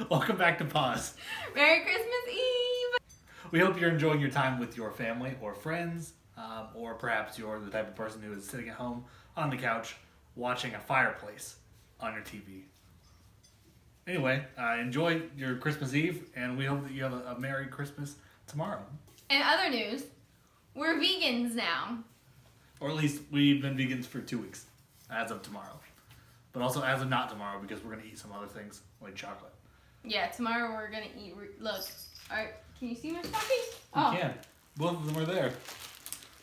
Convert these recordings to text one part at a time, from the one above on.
Welcome back to Pause. Merry Christmas Eve! We hope you're enjoying your time with your family or friends, or perhaps you're the type of person who is sitting at home on the couch watching a fireplace on your TV. Anyway, enjoy your Christmas Eve, and we hope that you have a Merry Christmas tomorrow. In other news, we're vegans now. Or at least we've been vegans for 2 weeks, as of tomorrow. But also as of not tomorrow, because we're going to eat some other things, like chocolate. Yeah, tomorrow we're going to eat... Look, alright, can you see my stocking? You can. Both of them are there.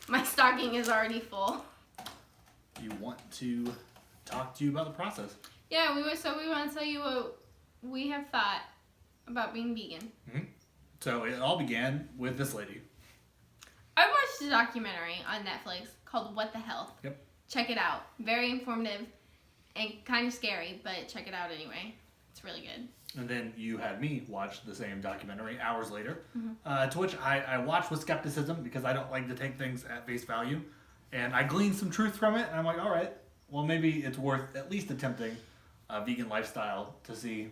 My stocking is already full. You want to talk to you about the process. Yeah, we want to tell you what we have thought about being vegan. Mm-hmm. So it all began with this lady. I watched a documentary on Netflix called What the Health. Yep. Check it out. Very informative and kind of scary, but check it out anyway. It's really good. And then you had me watch the same documentary hours later, to which I watched with skepticism because I don't like to take things at face value. And I gleaned some truth from it, and I'm like, all right, well, maybe it's worth at least attempting a vegan lifestyle to see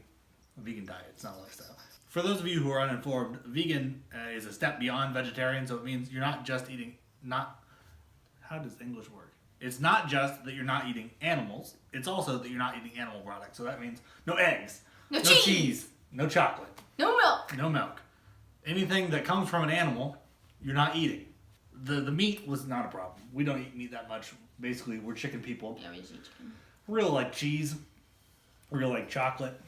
a vegan diet. It's not a lifestyle. For those of you who are uninformed, vegan is a step beyond vegetarian, so it means you're not just eating, how does English work? It's not just that you're not eating animals, it's also that you're not eating animal products. So that means no eggs, No cheese, no chocolate, no milk. no milk. Anything that comes from an animal, you're not eating. The meat was not a problem. We don't eat meat that much. Basically, we're chicken people. Yeah, we just eat chicken. We really like cheese. We really like chocolate.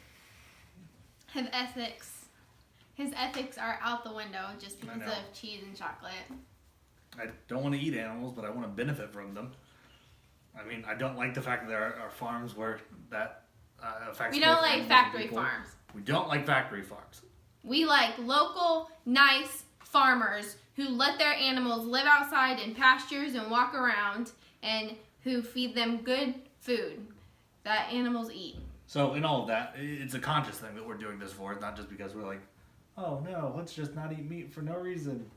His ethics are out the window just because of cheese and chocolate. I don't want to eat animals, but I want to benefit from them. I mean, I don't like the fact that there are farms where that affects. We don't both like animals and factory people. farms. We don't like factory farms. We like local, nice farmers who let their animals live outside in pastures and walk around and who feed them good food that animals eat. So in all of that, it's a conscious thing that we're doing this for. It's not just because we're like, oh no, let's just not eat meat for no reason.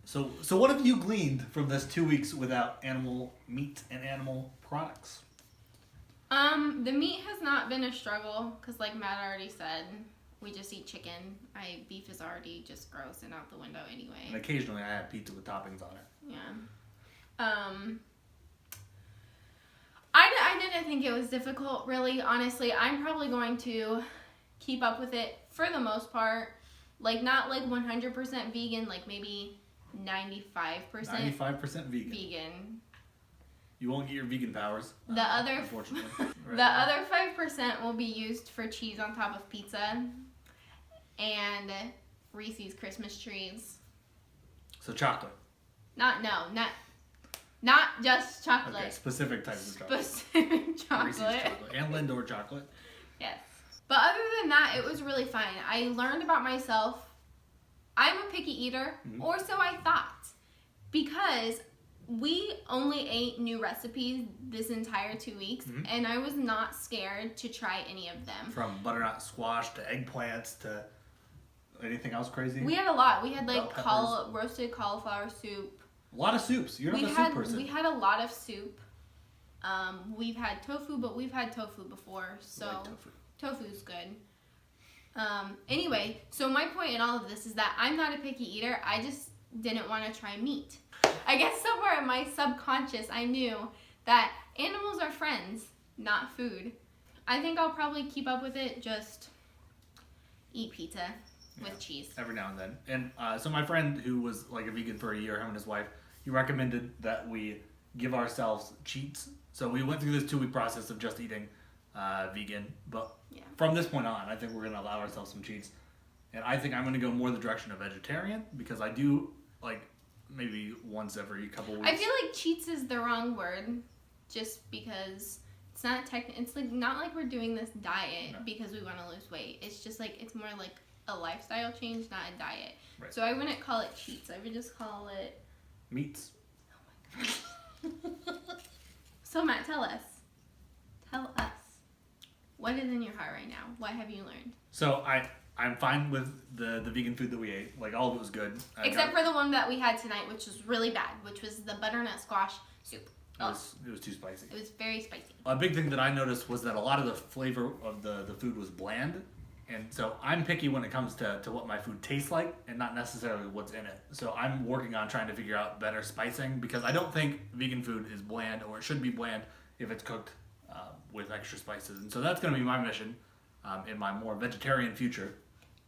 So what have you gleaned from this 2 weeks without animal meat and animal products? The meat has not been a struggle because like Matt already said, we just eat chicken. Beef is already just gross and out the window anyway. And occasionally I have pizza with toppings on it. Yeah. I didn't think it was difficult, really. Honestly, I'm probably going to keep up with it for the most part. Like, not like 100% vegan, like maybe 95%. 95% vegan. Vegan. You won't get your vegan powers. The other, unfortunately. the other 5% will be used for cheese on top of pizza and Reese's Christmas trees. So chocolate. Not just chocolate. Okay, specific types of chocolate. Specific chocolate. Reese's chocolate and Lindor chocolate. Yes. But other than that, it was really fun. I learned about myself. I'm a picky eater, or so I thought, because we only ate new recipes this entire 2 weeks, and I was not scared to try any of them. From butternut squash to eggplants to anything else crazy? We had a lot. We had like Bell roasted cauliflower soup. A lot of soups. You're not a soup person. We had a lot of soup. We've had tofu, but we've had tofu before, so I like tofu. Tofu's good. Anyway, so my point in all of this is that I'm not a picky eater. I just didn't want to try meat. I guess somewhere in my subconscious I knew that animals are friends, not food. I think I'll probably keep up with it, just eat pizza with cheese. Every now and then. And so my friend who was like a vegan for a year, him and his wife, he recommended that we give ourselves cheats. So we went through this 2 week process of just eating vegan, but from this point on, I think we're going to allow ourselves some cheats. And I think I'm going to go more the direction of vegetarian because I do like maybe once every couple weeks. I feel like cheats is the wrong word just because it's not it's like not like we're doing this diet because we want to lose weight. It's just like it's more like a lifestyle change, not a diet. Right. So I wouldn't call it cheats. I would just call it meats. Oh my gosh. So Matt, tell us. What is in your heart right now? What have you learned? So I'm fine with the vegan food that we ate. Like all of it was good. Except for the one that we had tonight, which was really bad, which was the butternut squash soup. It was too spicy. It was very spicy. A big thing that I noticed was that a lot of the flavor of the food was bland. And so I'm picky when it comes to what my food tastes like and not necessarily what's in it. So I'm working on trying to figure out better spicing because I don't think vegan food is bland or it should be bland if it's cooked with extra spices. And so that's going to be my mission in my more vegetarian future.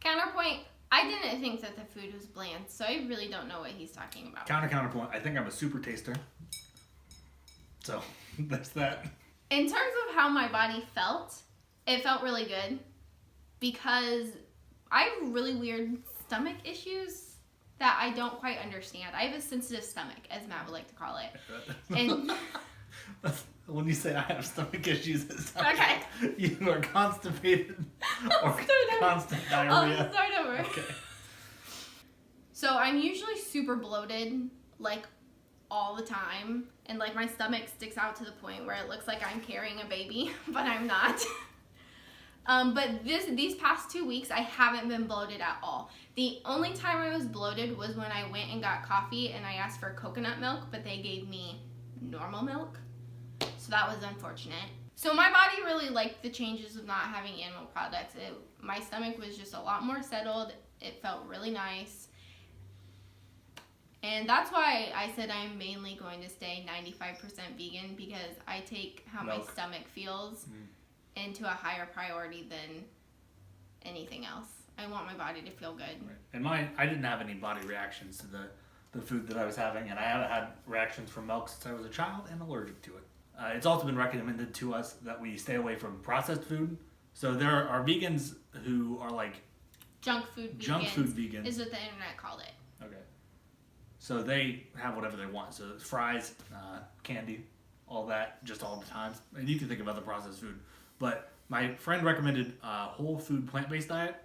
Counterpoint, I didn't think that the food was bland, so I really don't know what he's talking about. Counterpoint, I think I'm a super taster. So that's that. In terms of how my body felt, it felt really good because I have really weird stomach issues that I don't quite understand. I have a sensitive stomach, as Matt would like to call it. And when you say I have stomach issues, it sounds okay. like you are constipated or constant diarrhea. I'll start over. Okay. So I'm usually super bloated, like all the time, and like my stomach sticks out to the point where it looks like I'm carrying a baby, but I'm not. But these past 2 weeks, I haven't been bloated at all. The only time I was bloated was when I went and got coffee and I asked for coconut milk, but they gave me normal milk. So that was unfortunate. So my body really liked the changes of not having animal products. My stomach was just a lot more settled. It felt really nice. And that's why I said I'm mainly going to stay 95% vegan because I take how my stomach feels into a higher priority than anything else. I want my body to feel good. Right. And I didn't have any body reactions to the food that I was having, and I haven't had reactions from milk since I was a child and allergic to it. It's also been recommended to us that we stay away from processed food. So there are vegans who are like junk food vegans is what the internet called it. Okay. So they have whatever they want. So it's fries, candy, all that, just all the time. And you can think of other processed food. But my friend recommended a whole food plant-based diet.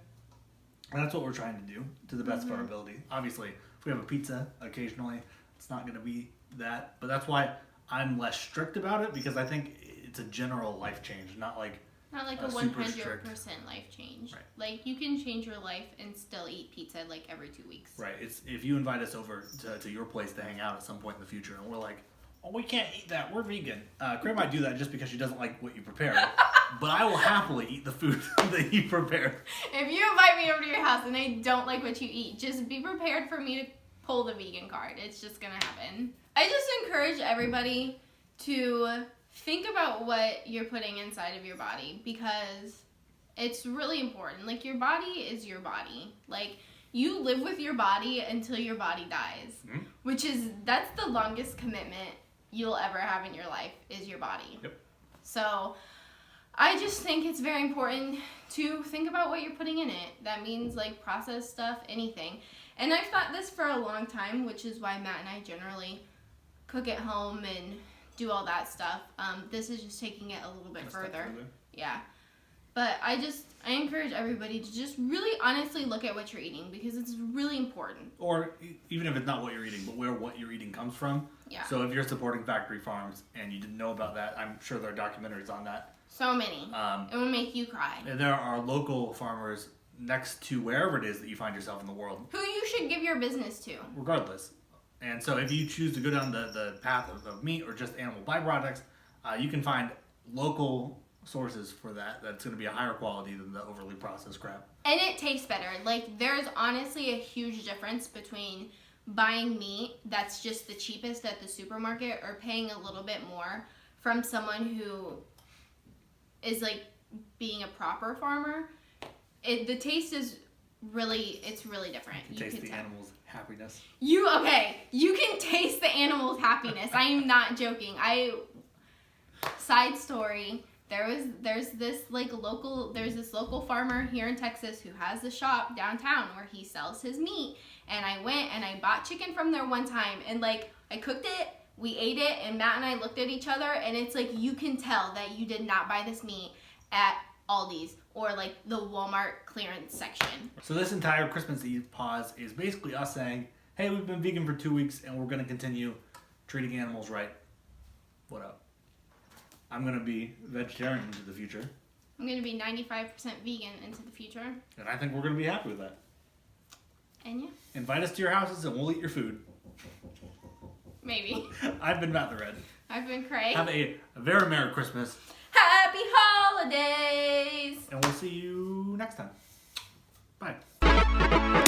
And that's what we're trying to do to the best of our ability. Obviously, if we have a pizza occasionally, it's not going to be that. But that's why I'm less strict about it because I think it's a general life change, not like a 100% life change. Right. Like you can change your life and still eat pizza like every 2 weeks. Right. It's if you invite us over to your place to hang out at some point in the future, and we're like, oh, we can't eat that. We're vegan. Craig might do that just because she doesn't like what you prepared. But I will happily eat the food that you prepared. If you invite me over to your house and I don't like what you eat, just be prepared for me to pull the vegan card. It's just going to happen. I just encourage everybody to think about what you're putting inside of your body because it's really important. Like, your body is your body. Like, you live with your body until your body dies, that's the longest commitment you'll ever have in your life is your body. Yep. So I just think it's very important to think about what you're putting in it. That means like processed stuff, anything. And I've thought this for a long time, which is why Matt and I generally cook at home and do all that stuff. This is just taking it a little bit further. Yeah. But I encourage everybody to just really honestly look at what you're eating because it's really important. Or even if it's not what you're eating, but where what you're eating comes from. Yeah. So if you're supporting factory farms and you didn't know about that, I'm sure there are documentaries on that. So many. It will make you cry. And there are local farmers next to wherever it is that you find yourself in the world. Who you should give your business to. Regardless. And so if you choose to go down the path of meat or just animal byproducts, you can find local sources for that's going to be a higher quality than the overly processed crap. And it tastes better. Like, there's honestly a huge difference between buying meat that's just the cheapest at the supermarket or paying a little bit more from someone who is like being a proper farmer. The taste is really different. You can taste the animal's happiness. You can taste the animal's happiness. I am not joking. Side story, there's this local farmer here in Texas who has a shop downtown where he sells his meat, and I went and I bought chicken from there one time, and like I cooked it, we ate it, and Matt and I looked at each other, and it's like you can tell that you did not buy this meat at Aldi's or like the Walmart clearance section. So this entire Christmas Eve pause is basically us saying, hey, we've been vegan for 2 weeks and we're going to continue treating animals right. What up? I'm going to be vegetarian into the future. I'm going to be 95% vegan into the future. And I think we're going to be happy with that. And yeah. Invite us to your houses and we'll eat your food. Maybe. I've been Matt the Red. I've been Craig. Have a very Merry Christmas. Happy holidays! And we'll see you next time. Bye.